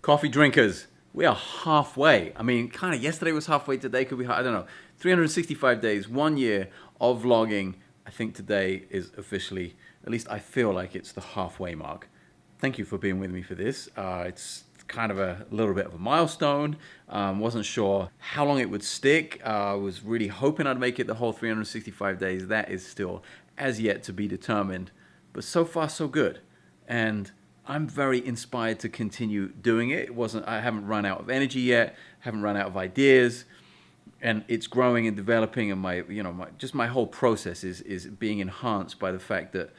Coffee drinkers, we are halfway. I mean, kind of yesterday was halfway, today could be, I don't know, 365 days, 1 year of vlogging. I think today is officially, at least I feel like it's the halfway mark. Thank you for being with me for this. It's kind of a little bit of a milestone. Wasn't sure how long it would stick. I was really hoping I'd make it the whole 365 days. That is still as yet to be determined. But so far, so good. And I'm very inspired to continue doing it. I haven't run out of energy yet, haven't run out of ideas, and it's growing and developing, and my whole process is being enhanced by the fact that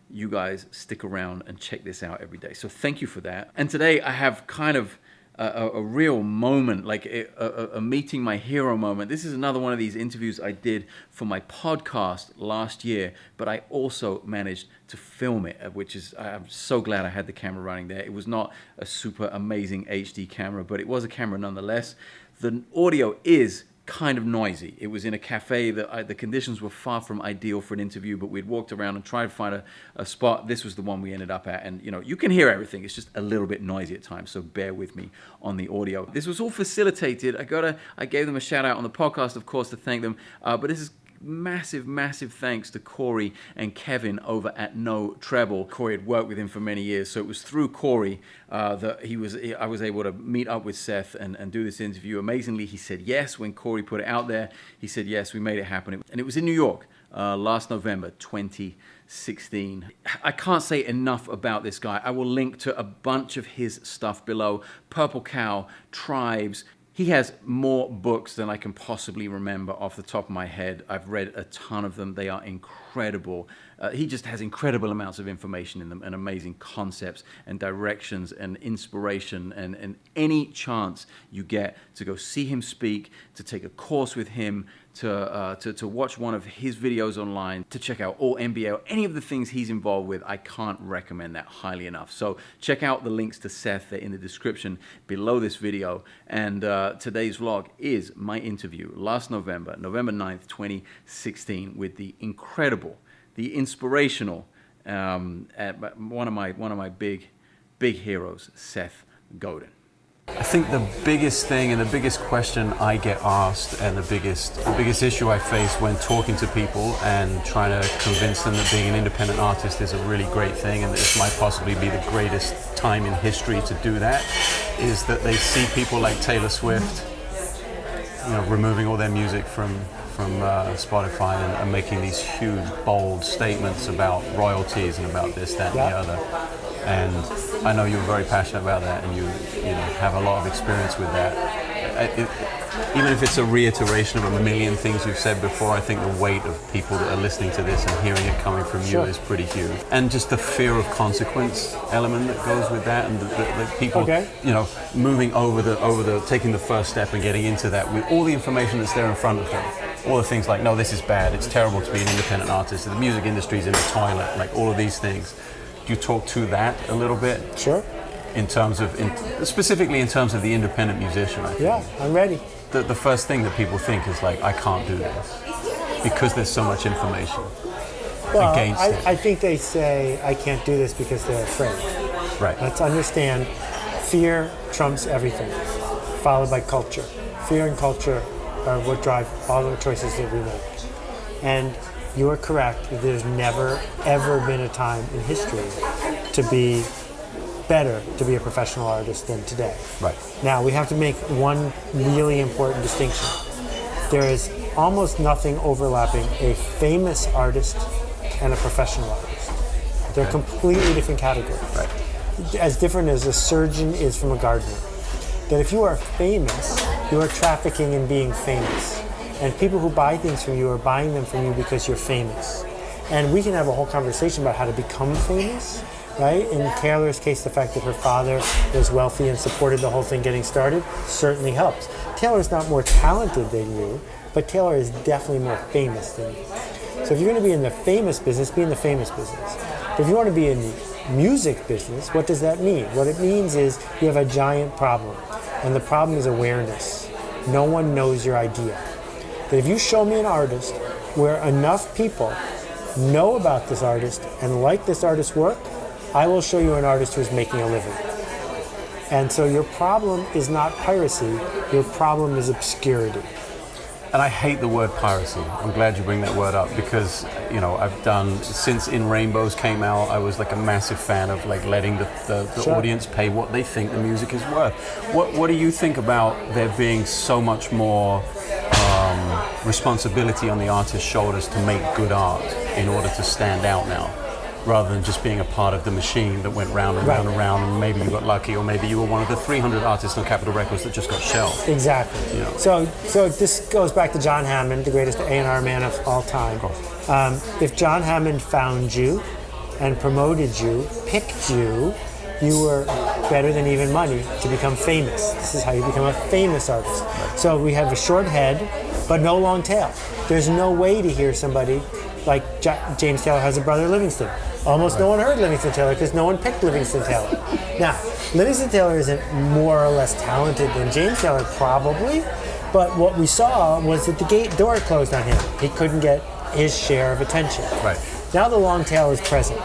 you guys stick around and check this out every day. So thank you for that. And today I have kind of a real moment, like a meeting my hero moment. This is another one of these interviews I did for my podcast last year, but I also managed to film it, which is, I'm so glad I had the camera running there. It was not a super amazing HD camera, but it was a camera nonetheless. The audio is kind of noisy. It was in a cafe that the conditions were far from ideal for an interview, but we'd walked around and tried to find a spot. This was the one we ended up at, and you can hear everything. It's just a little bit noisy at times, so bear with me on the audio. This was all facilitated. I gave them a shout out on the podcast, of course, to thank them, but this is massive thanks to Corey and Kevin over at No Treble. Corey had worked with him for many years, so it was through Corey that I was able to meet up with Seth and do this interview. Amazingly, he said yes when Corey put it out there. He said yes, we made it happen. And it was in New York last November 2016. I can't say enough about this guy. I will link to a bunch of his stuff below. Purple Cow, Tribes. He has more books than I can possibly remember off the top of my head. I've read a ton of them. They are incredible. He just has incredible amounts of information in them and amazing concepts and directions and inspiration, and any chance you get to go see him speak, to take a course with him, to watch one of his videos online, to check out all NBA, any of the things he's involved with, I can't recommend that highly enough. So check out the links to Seth. They're in the description below this video. And today's vlog is my interview last November 9th, 2016, with the incredible, the inspirational, one of my big heroes, Seth Godin. I think the biggest thing and the biggest question I get asked, and the biggest issue I face when talking to people and trying to convince them that being an independent artist is a really great thing and that this might possibly be the greatest time in history to do that, is that they see people like Taylor Swift, removing all their music from Spotify and making these huge, bold statements about royalties and about this, that, and the other. And I know you're very passionate about that, and you have a lot of experience with that. Even if it's a reiteration of a million things you've said before, I think the weight of people that are listening to this and hearing it coming from you is pretty huge. And just the fear of consequence element that goes with that, and the people, moving over taking the first step and getting into that with all the information that's there in front of them. All the things like, no, this is bad, it's terrible to be an independent artist, the music industry's in the toilet, like all of these things. Do you talk to that a little bit? Sure. Specifically in terms of the independent musician, I think. Yeah, I'm ready. The first thing that people think is like, I can't do this because there's so much information against it. I think they say, I can't do this because they're afraid. Right. Let's understand, fear trumps everything, followed by culture. Fear and culture are what drive all the choices that we make. And you are correct. There's never, ever been a time in history to be better to be a professional artist than today. Right. Now, we have to make one really important distinction. There is almost nothing overlapping a famous artist and a professional artist. They're completely different categories. Right. As different as a surgeon is from a gardener. That if you are famous, you are trafficking in being famous. And people who buy things from you are buying them from you because you're famous. And we can have a whole conversation about how to become famous, right? In Taylor's case, the fact that her father was wealthy and supported the whole thing getting started certainly helps. Taylor's not more talented than you, but Taylor is definitely more famous than you. So if you're going to be in the famous business, be in the famous business. But if you want to be in the music business, what does that mean? What it means is you have a giant problem. And the problem is awareness. No one knows your idea. But if you show me an artist where enough people know about this artist and like this artist's work, I will show you an artist who's making a living. And so your problem is not piracy, your problem is obscurity. And I hate the word piracy. I'm glad you bring that word up because, I've done, since In Rainbows came out, I was like a massive fan of like letting the Sure. audience pay what they think the music is worth. What do you think about there being so much more responsibility on the artist's shoulders to make good art in order to stand out now? Rather than just being a part of the machine that went round and round and round, and maybe you got lucky, or maybe you were one of the 300 artists on Capitol Records that just got shelved. Exactly. Yeah. So this goes back to John Hammond, the greatest A&R man of all time. If John Hammond found you and promoted you, picked you, you were better than even money to become famous. This is how you become a famous artist. So we have a short head, but no long tail. There's no way to hear somebody like James Taylor has a brother, Livingston. Almost no one heard Livingston Taylor because no one picked Livingston Taylor. Now, Livingston Taylor isn't more or less talented than James Taylor, probably, but what we saw was that the door closed on him. He couldn't get his share of attention. Right. Now the long tail is present.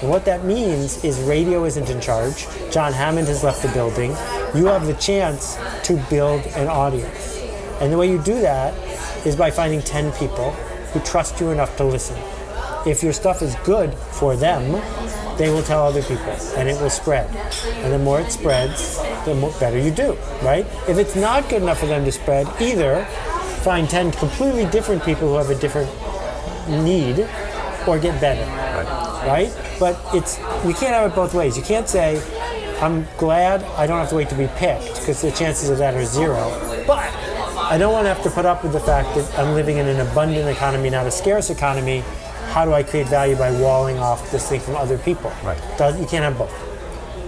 And what that means is radio isn't in charge. John Hammond has left the building. You have the chance to build an audience. And the way you do that is by finding 10 people who trust you enough to listen. If your stuff is good for them, they will tell other people, and it will spread. And the more it spreads, the better you do, right? If it's not good enough for them to spread, either find 10 completely different people who have a different need, or get better, right? But you can't have it both ways. You can't say, I'm glad I don't have to wait to be picked, because the chances of that are zero. But I don't want to have to put up with the fact that I'm living in an abundant economy, not a scarce economy. How do I create value by walling off this thing from other people? Right. You can't have both.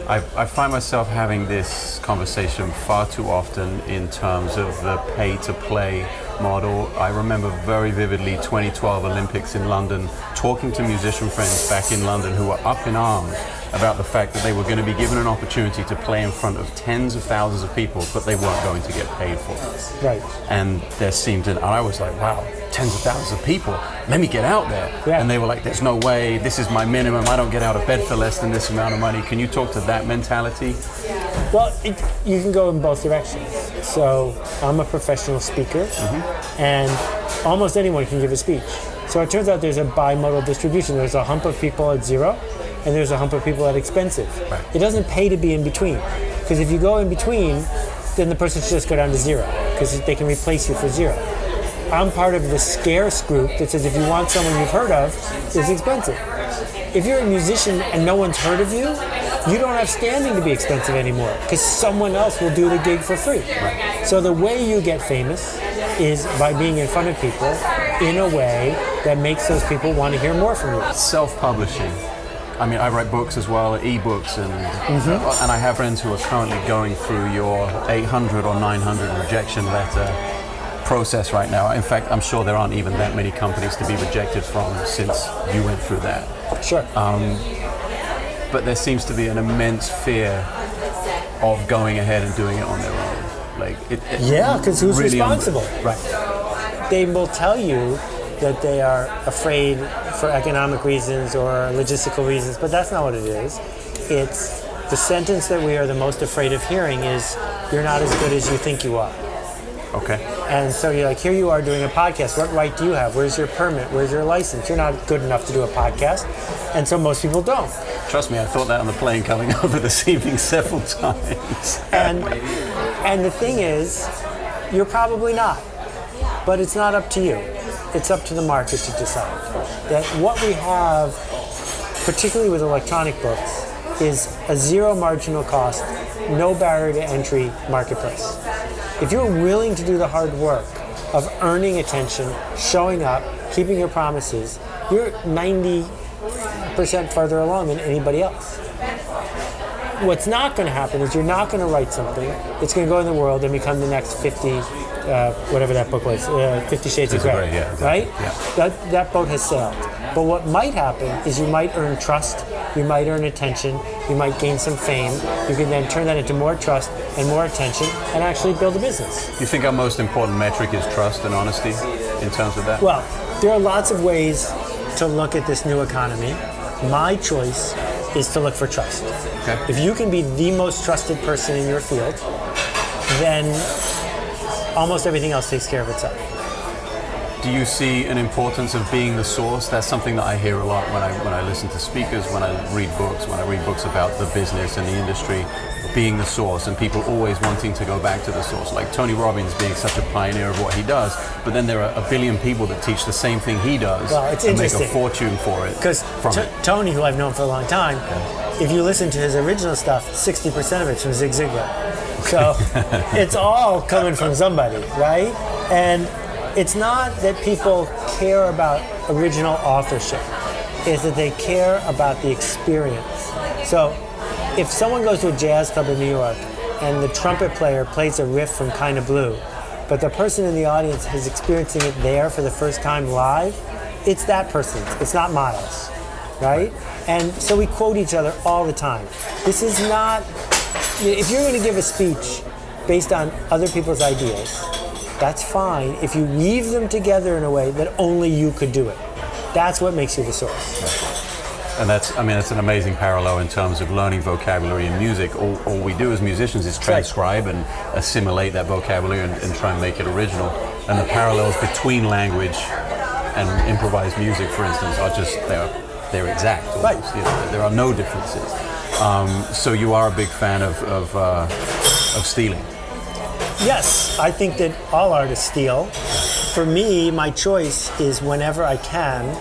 I find myself having this conversation far too often in terms of the pay-to-play model. I remember very vividly 2012 Olympics in London, talking to musician friends back in London who were up in arms about the fact that they were going to be given an opportunity to play in front of tens of thousands of people, but they weren't going to get paid for it. Right. And there seemed and I was like, wow, tens of thousands of people, let me get out there. Yeah. And they were like, there's no way, this is my minimum, I don't get out of bed for less than this amount of money. Can you talk to that mentality? Well, you can go in both directions. So I'm a professional speaker, and almost anyone can give a speech. So it turns out there's a bimodal distribution. There's a hump of people at zero, and there's a hump of people at expensive. Right. It doesn't pay to be in between, because if you go in between, then the person should just go down to zero, because they can replace you for zero. I'm part of the scarce group that says if you want someone you've heard of, it's expensive. If you're a musician and no one's heard of you, you don't have standing to be expensive anymore, because someone else will do the gig for free. Right. So the way you get famous is by being in front of people in a way that makes those people want to hear more from you. Self-publishing. I mean, I write books as well, ebooks, and I have friends who are currently going through your 800 or 900 rejection letter process right now. In fact, I'm sure there aren't even that many companies to be rejected from since you went through that. Sure. But there seems to be an immense fear of going ahead and doing it on their own. Yeah, because who's really responsible? Right. They will tell you that they are afraid for economic reasons or logistical reasons, but that's not what it is. It's the sentence that we are the most afraid of hearing is, you're not as good as you think you are. Okay. And so you're like, here you are doing a podcast. What right do you have? Where's your permit? Where's your license? You're not good enough to do a podcast. And so most people don't. Trust me, I thought that on the plane coming over this evening several times. And the thing is, you're probably not. But it's not up to you. It's up to the market to decide. That what we have, particularly with electronic books, is a zero marginal cost, no barrier to entry marketplace. If you're willing to do the hard work of earning attention, showing up, keeping your promises, you're 90% farther along than anybody else. What's not going to happen is you're not going to write something. It's going to go in the world and become the next 50, whatever that book was, 50 Shades of Grey, yeah, exactly. right? Yeah. That boat has sailed. But what might happen is you might earn trust, you might earn attention, you might gain some fame. You can then turn that into more trust and more attention and actually build a business. You think our most important metric is trust and honesty in terms of that? Well, there are lots of ways to look at this new economy. My choice is to look for trust. Okay. If you can be the most trusted person in your field, then almost everything else takes care of itself. Do you see an importance of being the source? That's something that I hear a lot when I listen to speakers, when I read books about the business and the industry, being the source, and people always wanting to go back to the source. Like Tony Robbins being such a pioneer of what he does, but then there are a billion people that teach the same thing he does and make a fortune for it. Because Tony, who I've known for a long time, if you listen to his original stuff, 60% of it's from Zig Ziglar. So it's all coming from somebody, right? And it's not that people care about original authorship. It's that they care about the experience. So if someone goes to a jazz club in New York and the trumpet player plays a riff from Kinda Blue, but the person in the audience is experiencing it there for the first time live, it's that person. It's not Miles, right? And so we quote each other all the time. This is not, if you're going to give a speech based on other people's ideas, that's fine if you weave them together in a way that only you could do it. That's what makes you the source. And that's an amazing parallel in terms of learning vocabulary in music. All we do as musicians is transcribe and assimilate that vocabulary and try and make it original. And the parallels between language and improvised music, for instance, are just, they're exact. Right. You know, there are no differences. So you are a big fan of stealing. Yes, I think that all artists steal. For me, my choice is whenever I can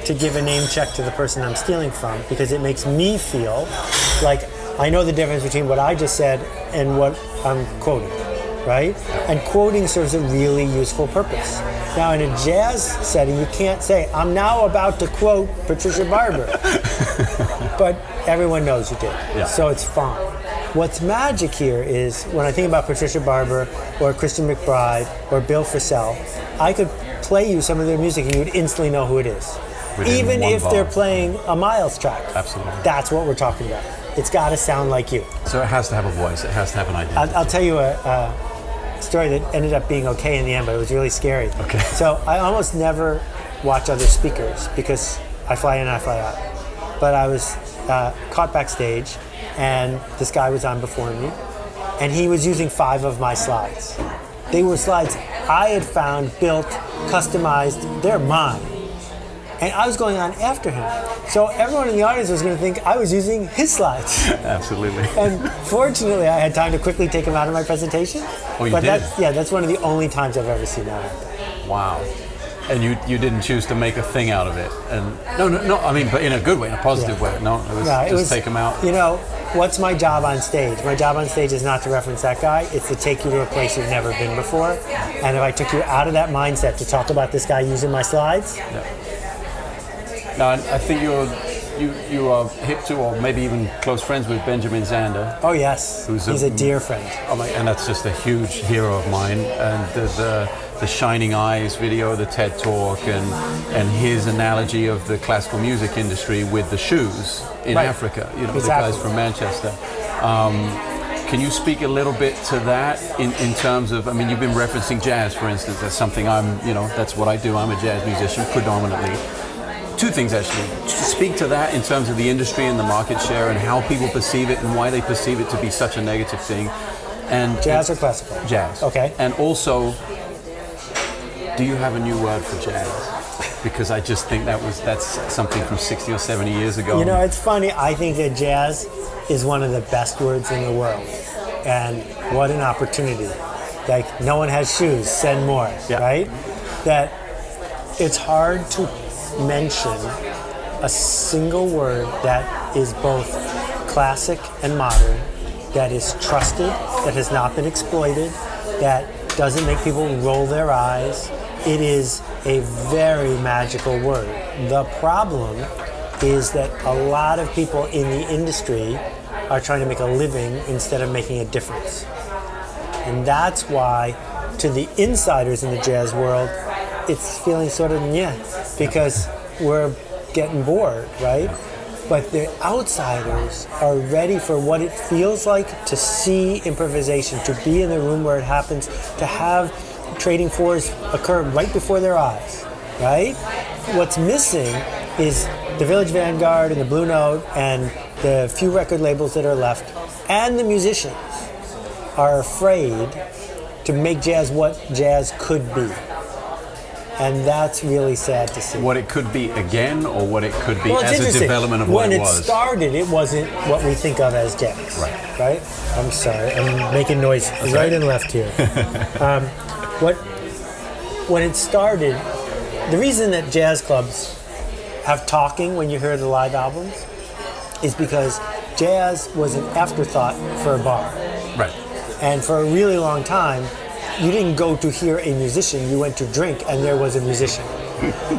to give a name check to the person I'm stealing from, because it makes me feel like I know the difference between what I just said and what I'm quoting, right? And quoting serves a really useful purpose. Now, in a jazz setting, you can't say, I'm now about to quote Patricia Barber. But everyone knows you did, so it's fine. What's magic here is when I think about Patricia Barber or Christian McBride or Bill Frisell, I could play you some of their music and you would instantly know who it is. Even if they're playing a Miles track. Absolutely. That's what we're talking about. It's got to sound like you. So it has to have a voice. It has to have an identity. I'll tell you a story that ended up being okay in the end, but it was really scary. Okay. So I almost never watch other speakers because I fly in and I fly out. But I was caught backstage, and this guy was on before me, and he was using 5 of my slides. They were slides I had found, built, customized. They're mine. And I was going on after him. So everyone in the audience was going to think I was using his slides. Absolutely. And fortunately, I had time to quickly take him out of my presentation. Oh, you but did? That's one of the only times I've ever seen that happen. Wow. And you didn't choose to make a thing out of it. And no, I mean, but in a good way, in a positive way. No, it was take him out. You know, what's my job on stage? My job on stage is not to reference that guy. It's to take you to a place you've never been before. And if I took you out of that mindset to talk about this guy using my slides. Yeah. Now, I think you are hip to, or maybe even close friends with Benjamin Zander. Oh yes, he's a dear friend. Oh my, and that's just a huge hero of mine. And the Shining Eyes video, the TED Talk, and his analogy of the classical music industry with the shoes in Africa. You know, the guys from Manchester. Can you speak a little bit to that in terms of, I mean, you've been referencing jazz, for instance. That's something that's what I do. I'm a jazz musician predominantly. 2 things actually. Speak to that in terms of the industry and the market share and how people perceive it and why they perceive it to be such a negative thing. And jazz or classical? Jazz. Okay. And also, do you have a new word for jazz? Because I just think that's something from 60 or 70 years ago. You know, it's funny. I think that jazz is one of the best words in the world. And what an opportunity. Like, no one has shoes, send more, right? That it's hard to mention a single word that is both classic and modern, that is trusted, that has not been exploited, that doesn't make people roll their eyes. It is a very magical word. The problem is that a lot of people in the industry are trying to make a living instead of making a difference. And that's why, to the insiders in the jazz world, it's feeling sort of because we're getting bored, right? But the outsiders are ready for what it feels like to see improvisation, to be in the room where it happens, to have trading fours occur right before their eyes, right? What's missing is the Village Vanguard and the Blue Note and the few record labels that are left, and the musicians are afraid to make jazz what jazz could be. And that's really sad to see. What it could be again, or what it could be Well, it's as a interesting. development of what when it was? When it started, it wasn't what we think of as jazz. Right. Right? I'm sorry. I'm making noise right and left here. When it started, the reason that jazz clubs have talking when you hear the live albums is because jazz was an afterthought for a bar. Right. And for a really long time, you didn't go to hear a musician, you went to drink and there was a musician.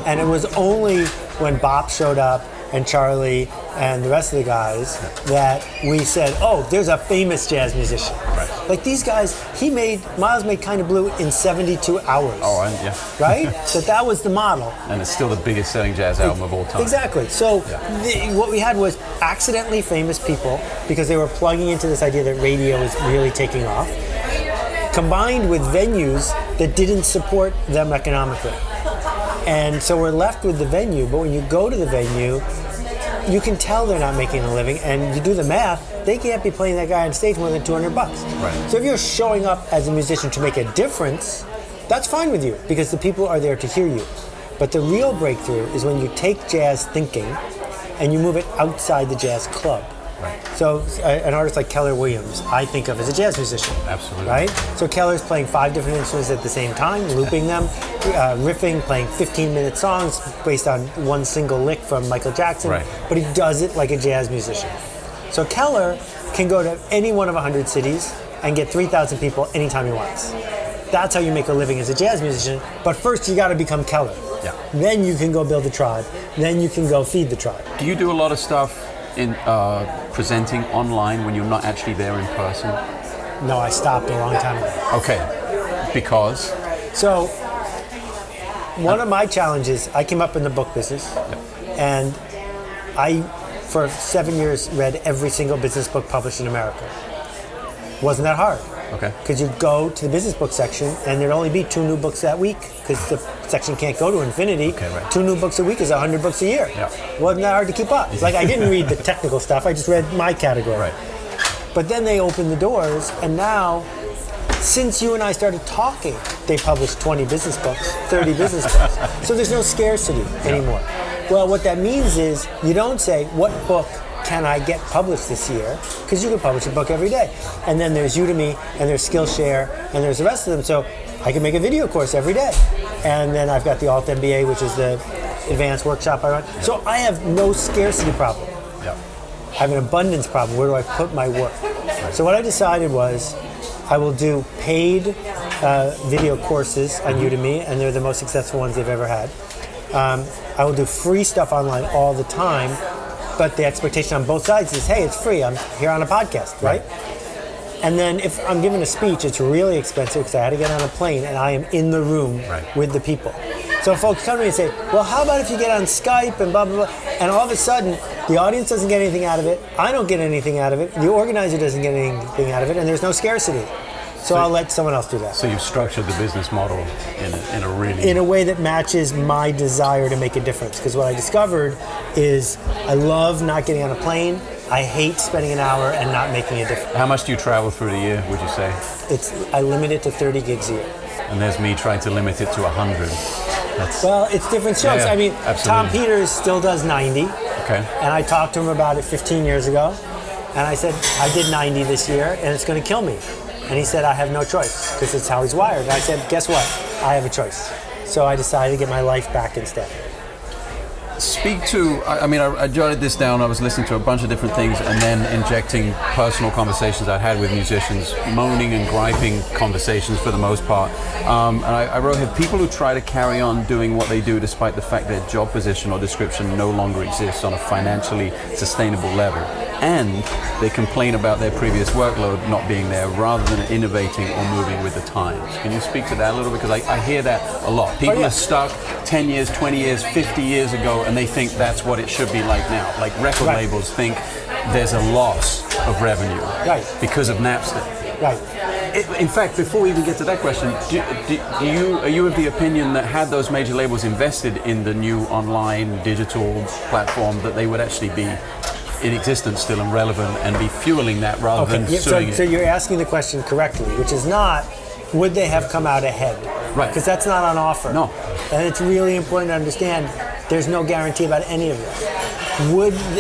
And it was only when Bop showed up and Charlie and the rest of the guys that we said, oh, there's a famous jazz musician. Right. Like these guys, Miles made Kind of Blue in 72 hours. Oh, and yeah. Right? So that was the model. And it's still the biggest selling jazz album of all time. Exactly. So what we had was accidentally famous people because they were plugging into this idea that radio is really taking off, combined with venues that didn't support them economically. And so we're left with the venue, but when you go to the venue, you can tell they're not making a living, and you do the math, they can't be playing that guy on stage more than $200. Right. So if you're showing up as a musician to make a difference, that's fine with you, because the people are there to hear you. But the real breakthrough is when you take jazz thinking and you move it outside the jazz club. Right. So an artist like Keller Williams, I think of as a jazz musician. Absolutely. Right? So Keller's playing 5 different instruments at the same time, looping them, riffing, playing 15-minute songs based on one single lick from Michael Jackson. Right. But he does it like a jazz musician. So Keller can go to any one of 100 cities and get 3,000 people anytime he wants. That's how you make a living as a jazz musician. But first you got to become Keller. Yeah. Then you can go build a tribe. Then you can go feed the tribe. Do you do a lot of stuff in presenting online when you're not actually there in person? No, I stopped a long time ago. Okay. Because? So, one of my challenges, I came up in the book business, and I, for 7 years, read every single business book published in America. Wasn't that hard. Okay. Because you'd go to the business book section, and there'd only be 2 new books that week, because the section can't go to infinity. Okay, right. 2 new books a week is 100 books a year. Yeah. Wasn't that hard to keep up. Like, I didn't read the technical stuff, I just read my category. Right. But then they opened the doors, and now, since you and I started talking, they published 20 business books, 30 business books. So there's no scarcity anymore. Well, what that means is you don't say, what book can I get published this year? Because you can publish a book every day. And then there's Udemy, and there's Skillshare, and there's the rest of them. So I can make a video course every day. And then I've got the Alt MBA, which is the advanced workshop I run. Yep. So I have no scarcity problem. Yeah. I have an abundance problem. Where do I put my work? So what I decided was I will do paid video courses on Udemy, and they're the most successful ones they've ever had. I will do free stuff online all the time, but the expectation on both sides is, hey, it's free. I'm here on a podcast, right? And then if I'm giving a speech, it's really expensive because I had to get on a plane and I am in the room with the people. So folks come to me and say, well, how about if you get on Skype and blah, blah, blah. And all of a sudden, the audience doesn't get anything out of it. I don't get anything out of it. The organizer doesn't get anything out of it. And there's no scarcity. So I'll let someone else do that. So you've structured the business model in a really... in a way that matches my desire to make a difference. Because what I discovered is I love not getting on a plane. I hate spending an hour and not making a difference. How much do you travel through the year, would you say? I limit it to 30 gigs a year. And there's me trying to limit it to 100. Well, it's different strokes. Yeah, I mean, absolutely. Tom Peters still does 90. Okay. And I talked to him about it 15 years ago. And I said, I did 90 this year, and it's going to kill me. And he said, I have no choice, because it's how he's wired. And I said, guess what? I have a choice. So I decided to get my life back instead. Speak to, I jotted this down. I was listening to a bunch of different things and then injecting personal conversations I had with musicians, moaning and griping conversations for the most part. And I wrote here, people who try to carry on doing what they do despite the fact their job position or description no longer exists on a financially sustainable level. And they complain about their previous workload not being there rather than innovating or moving with the times. Can you speak to that a little bit? Because I hear that a lot. People are stuck 10 years, 20 years, 50 years ago, and they think that's what it should be like now. Like record labels think there's a loss of revenue because of Napster. Right. In fact, before we even get to that question, are you of the opinion that had those major labels invested in the new online digital platform, that they would actually be in existence still and relevant and be fueling that rather than suing so it. you're asking the question correctly, which is not, would they have come out ahead? Right. Because that's not on offer. No. And it's really important to understand there's no guarantee about any of this.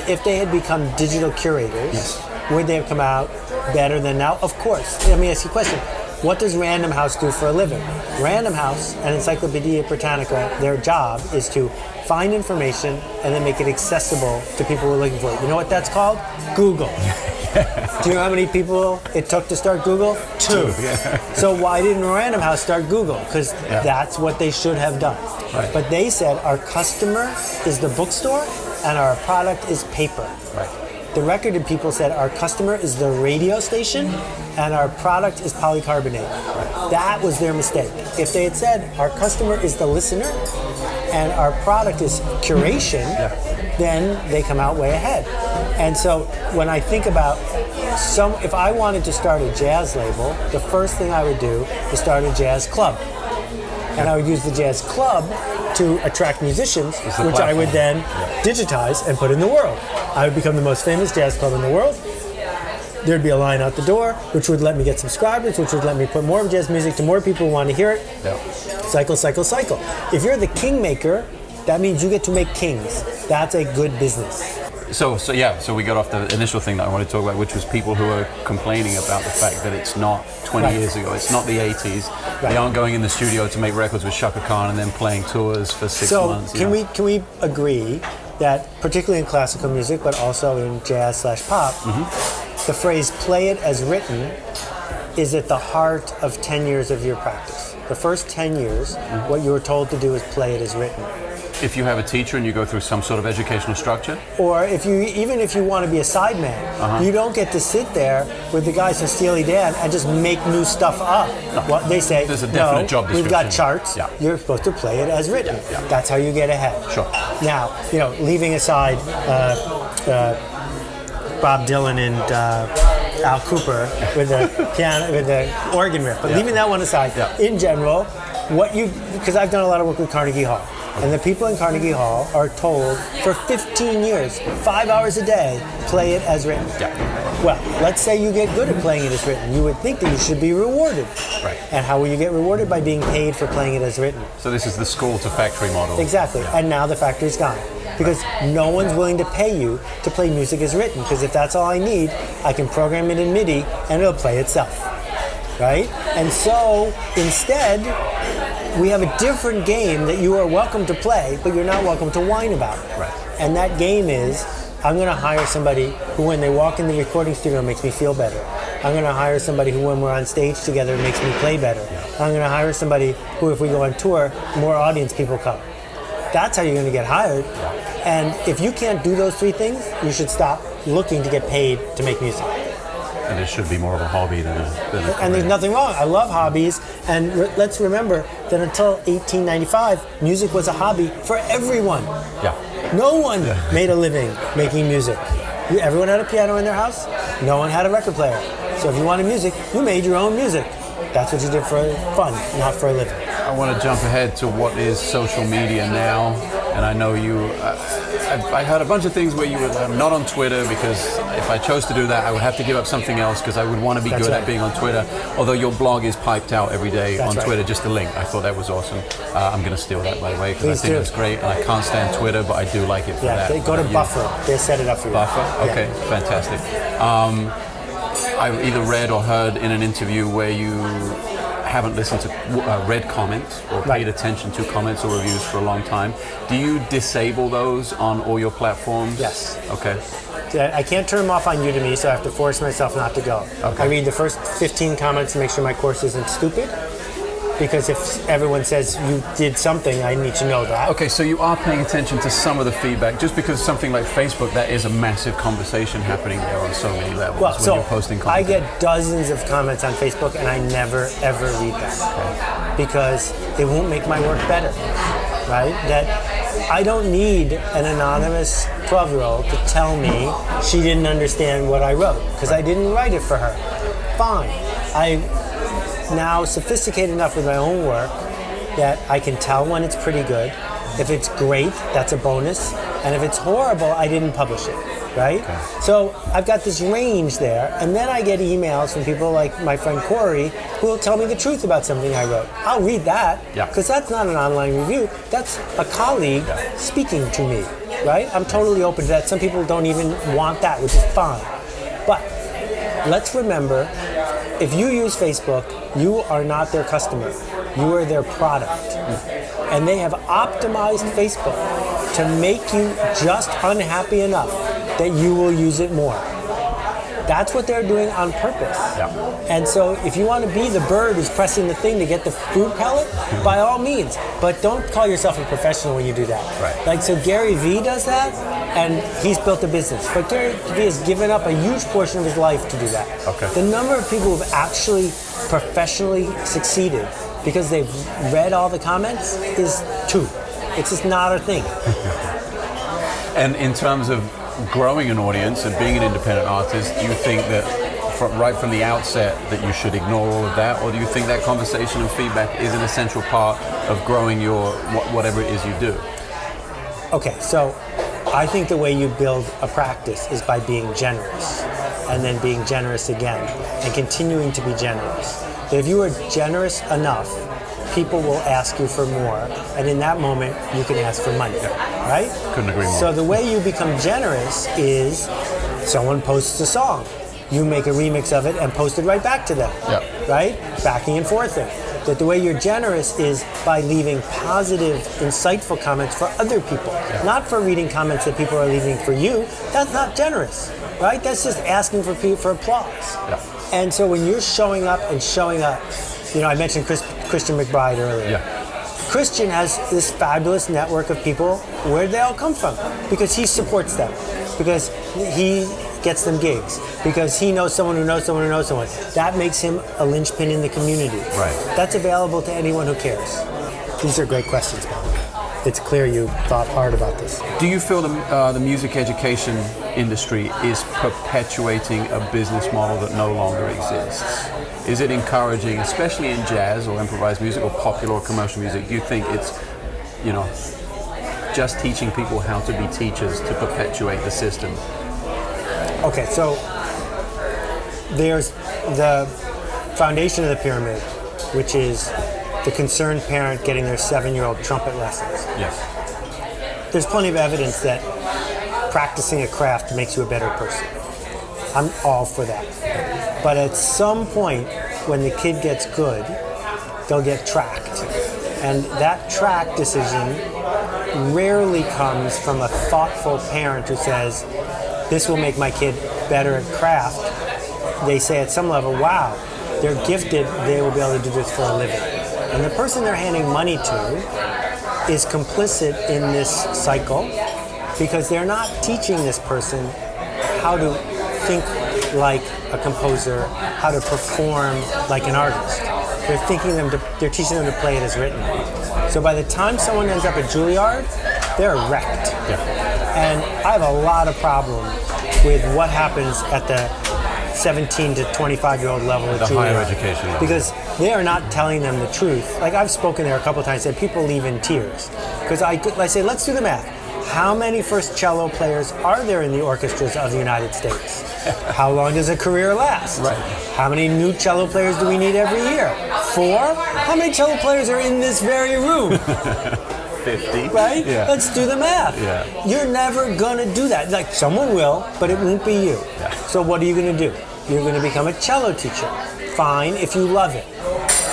If they had become digital curators, would they have come out better than now? Of course. Let me ask you a question. What does Random House do for a living? Random House and Encyclopedia Britannica, their job is to find information and then make it accessible to people who are looking for it. You know what that's called? Google. Do you know how many people it took to start Google? 2. So why didn't Random House start Google? Because that's what they should have done. Right. But they said our customer is the bookstore and our product is paper. Right. The Recorded people said our customer is the radio station and our product is polycarbonate. That was their mistake. If they had said our customer is the listener and our product is curation, then they come out way ahead. And so when I think about if I wanted to start a jazz label, the first thing I would do is start a jazz club. And I would use the jazz club to attract musicians, which I would then digitize and put in the world. I would become the most famous jazz club in the world. There'd be a line out the door, which would let me get subscribers, which would let me put more jazz music to more people who want to hear it. Cycle, cycle, cycle. If you're the kingmaker, that means you get to make kings. That's a good business. So we got off the initial thing that I wanted to talk about, which was people who are complaining about the fact that it's not 20 years ago, it's not the 80s. They aren't going in the studio to make records with Chaka Khan and then playing tours for 6 months. So can we agree that, particularly in classical music, but also in jazz/pop, the phrase "play it as written" is at the heart of 10 years of your practice. The first 10 years, what you were told to do is play it as written. If you have a teacher and you go through some sort of educational structure? Or even if you want to be a sideman, you don't get to sit there with the guys from Steely Dan and just make new stuff up. No. Well, they say, there's a definite job description. We've got charts. You're supposed to play it as written. That's how you get ahead. Sure. Now, leaving aside Bob Dylan and Al Cooper with the piano, with the organ riff, but leaving that one aside, in general, because I've done a lot of work with Carnegie Hall. And the people in Carnegie Hall are told for 15 years, 5 hours a day, play it as written. Well, let's say you get good at playing it as written. You would think that you should be rewarded. Right. And how will you get rewarded? By being paid for playing it as written. So this is the school to factory model. Exactly. And now the factory's gone. Because no one's willing to pay you to play music as written. Because if that's all I need, I can program it in MIDI and it'll play itself. Right? And so instead, we have a different game that you are welcome to play, but you're not welcome to whine about. Right. And that game is, I'm going to hire somebody who, when they walk in the recording studio, makes me feel better. I'm going to hire somebody who, when we're on stage together, makes me play better. I'm going to hire somebody who, if we go on tour, more audience people come. That's how you're going to get hired. And if you can't do those 3 things, you should stop looking to get paid to make music. And it should be more of a hobby than a And there's nothing wrong. I love hobbies. And let's remember that until 1895, music was a hobby for everyone. No one made a living making music. Everyone had a piano in their house. No one had a record player. So if you wanted music, you made your own music. That's what you did for fun, not for a living. I want to jump ahead to what is social media now. And I know I heard a bunch of things where you were not on Twitter, because if I chose to do that, I would have to give up something else, because I would want to be good at being on Twitter. Although your blog is piped out every day on Twitter, just a link. I thought that was awesome. I'm going to steal that, by the way, because I think that's great. And I can't stand Twitter, but I do like it for that. Go to Buffer. They set it up for you. Buffer? Okay, fantastic. I've either read or heard in an interview where you haven't listened to read comments or paid attention to comments or reviews for a long time. Do you disable those on all your platforms? Yes. Okay. I can't turn them off on Udemy, so I have to force myself not to go. Okay. I read the first 15 comments to make sure my course isn't stupid. Because if everyone says you did something, I need to know that. Okay, so you are paying attention to some of the feedback, just because something like Facebook, that is a massive conversation happening there on so many levels when you're posting content. I get dozens of comments on Facebook, and I never, ever read that. Because it won't make my work better, right? That I don't need an anonymous 12-year-old to tell me she didn't understand what I wrote, because I didn't write it for her. Fine. I'm now sophisticated enough with my own work that I can tell when it's pretty good. If it's great, that's a bonus. And if it's horrible, I didn't publish it. right? Okay. So I've got this range there, and then I get emails from people like my friend Corey who will tell me the truth about something I wrote. I'll read that, Yeah. because that's not an online review. That's a colleague speaking to me, right? I'm totally open to that. Some people don't even want that, which is fine. But let's remember, if you use Facebook, you are not their customer. You are their product. And they have optimized Facebook to make you just unhappy enough that you will use it more. That's what they're doing on purpose. Yeah. And so if you want to be the bird who's pressing the thing to get the food pellet, by all means. But don't call yourself a professional when you do that. Right. Like, so Gary Vee does that, and he's built a business. But Gary Vee has given up a huge portion of his life to do that. Okay. The number of people who've actually professionally succeeded because they've read all the comments is 2. It's just not a thing. And in terms of growing an audience and being an independent artist, do you think that right from the outset that you should ignore all of that, or do you think that conversation and feedback is an essential part of growing your whatever it is you do? Okay, so I think the way you build a practice is by being generous, and then being generous again, and continuing to be generous. If you are generous enough, people will ask you for more, and in that moment, you can ask for money, right? Couldn't agree more. So the way you become generous is someone posts a song. You make a remix of it and post it right back to them, Yeah. right? Backing and forthing. That the way you're generous is by leaving positive, insightful comments for other people, not for reading comments that people are leaving for you. That's not generous, right? That's just asking for applause. Yeah. And so when you're showing up, you know, I mentioned Christian McBride earlier. Yeah. Christian has this fabulous network of people. Where they all come from? Because he supports them. Because he gets them gigs. Because he knows someone who knows someone who knows someone. That makes him a linchpin in the community. Right. That's available to anyone who cares. These are great questions, man. It's clear you thought hard about this. Do you feel the music education industry is perpetuating a business model that no longer exists? Is it encouraging, especially in jazz or improvised music or popular or commercial music, do you think it's, you know, just teaching people how to be teachers to perpetuate the system? Okay, so there's the foundation of the pyramid, which is the concerned parent getting their 7-year-old trumpet lessons. Yes. There's plenty of evidence that practicing a craft makes you a better person. I'm all for that. But at some point, when the kid gets good, they'll get tracked. And that track decision rarely comes from a thoughtful parent who says, this will make my kid better at craft. They say at some level, wow, they're gifted, they will be able to do this for a living. And the person they're handing money to is complicit in this cycle because they're not teaching this person how to think like a composer, how to perform like an artist. They're teaching them to play it as written. So by the time someone ends up at Juilliard, they're wrecked. Yeah. And I have a lot of problem with what happens at the 17 to 25-year-old level at The Juilliard. higher education level. Because they are not telling them the truth. Like, I've spoken there a couple of times, and people leave in tears. Because I say, let's do the math. How many first cello players are there in the orchestras of the United States? How long does a career last? Right. How many new cello players do we need every year? 4? How many cello players are in this very room? 50. Right? Yeah. Let's do the math. Yeah. You're never going to do that. Like, someone will, but it won't be you. Yeah. So what are you going to do? You're going to become a cello teacher. Fine, if you love it.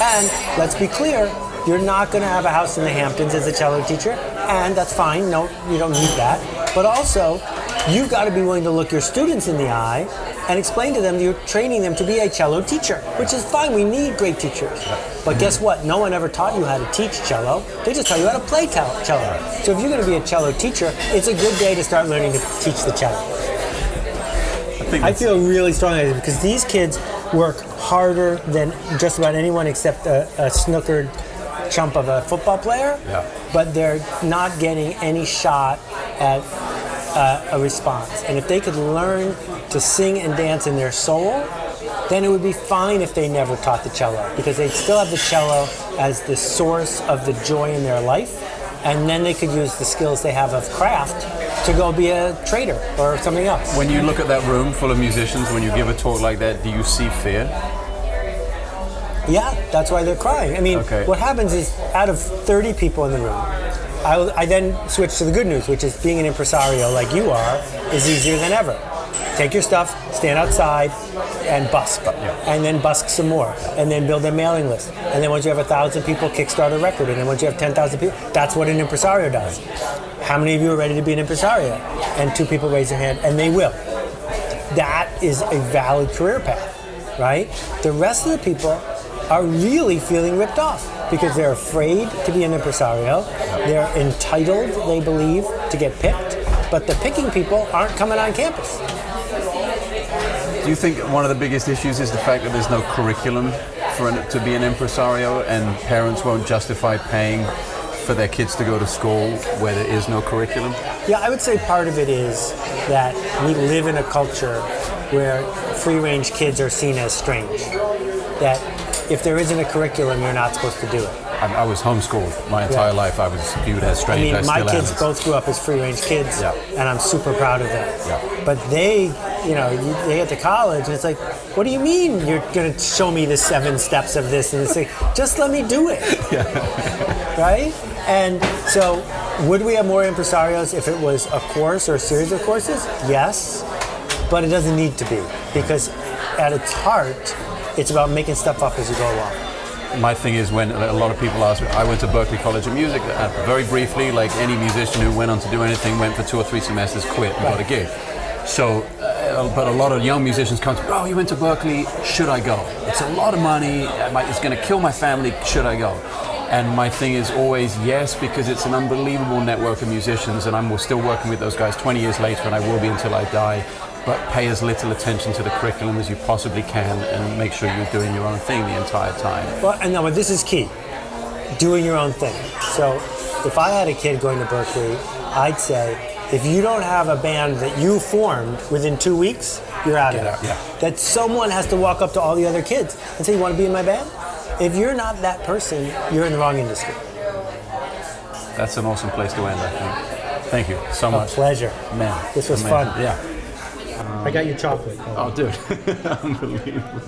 And let's be clear, you're not going to have a house in the Hamptons as a cello teacher, and that's fine. No, you don't need that. But also, you've got to be willing to look your students in the eye and explain to them that you're training them to be a cello teacher, which is fine. We need great teachers. But guess what? No one ever taught you how to teach cello. They just taught you how to play cello. So if you're going to be a cello teacher, it's a good day to start learning to teach the cello. I feel really strongly because these kids work harder than just about anyone except a snookered chump of a football player, but they're not getting any shot at a response. And if they could learn to sing and dance in their soul, then it would be fine if they never taught the cello, because they'd still have the cello as the source of the joy in their life, and then they could use the skills they have of craft to go be a trader or something else. When you look at that room full of musicians, when you give a talk like that, do you see fear? Yeah, that's why they're crying. I mean, Okay. what happens is out of 30 people in the room, I then switch to the good news, which is being an impresario like you are is easier than ever. Take your stuff, stand outside, and busk. And then busk some more. And then build a mailing list. And then once you have 1,000 people, kickstart a record. And then once you have 10,000 people, that's what an impresario does. How many of you are ready to be an impresario? And 2 people raise their hand, and they will. That is a valid career path, right? The rest of the people are really feeling ripped off because they're afraid to be an impresario. They're entitled, they believe, to get picked, but the picking people aren't coming on campus. Do you think one of the biggest issues is the fact that there's no curriculum to be an impresario, and parents won't justify paying for their kids to go to school where there is no curriculum? Yeah, I would say part of it is that we live in a culture where free-range kids are seen as strange. That if there isn't a curriculum, you're not supposed to do it. I was homeschooled my entire life. I was viewed as I strange. mean, my still kids am. both grew up as free-range kids, Yeah. and I'm super proud of that. Yeah. But they get to college, and it's like, what do you mean you're going to show me the 7 steps of this? And it's like, just let me do it. Right? And so, would we have more impresarios if it was a course or a series of courses? Yes, but it doesn't need to be, because at its heart, it's about making stuff up as you go along. My thing is, when a lot of people ask me, I went to Berklee College of Music, very briefly, like any musician who went on to do anything, went for 2 or 3 semesters, quit, and got a gig. So, but a lot of young musicians come to me, oh, you went to Berklee, should I go? It's a lot of money, it's going to kill my family, should I go? And my thing is always yes, because it's an unbelievable network of musicians, and I'm still working with those guys 20 years later, and I will be until I die. But pay as little attention to the curriculum as you possibly can, and make sure you're doing your own thing the entire time. Well, and no, but this is key. Doing your own thing. So if I had a kid going to Berklee, I'd say, if you don't have a band that you formed within 2 weeks, you're out of it. Yeah. That someone has to walk up to all the other kids and say, you want to be in my band? If you're not that person, you're in the wrong industry. That's an awesome place to end, I think. Thank you so much. A pleasure. Man. This was Man. fun. Yeah. I got you chocolate. Oh, dude. Unbelievable.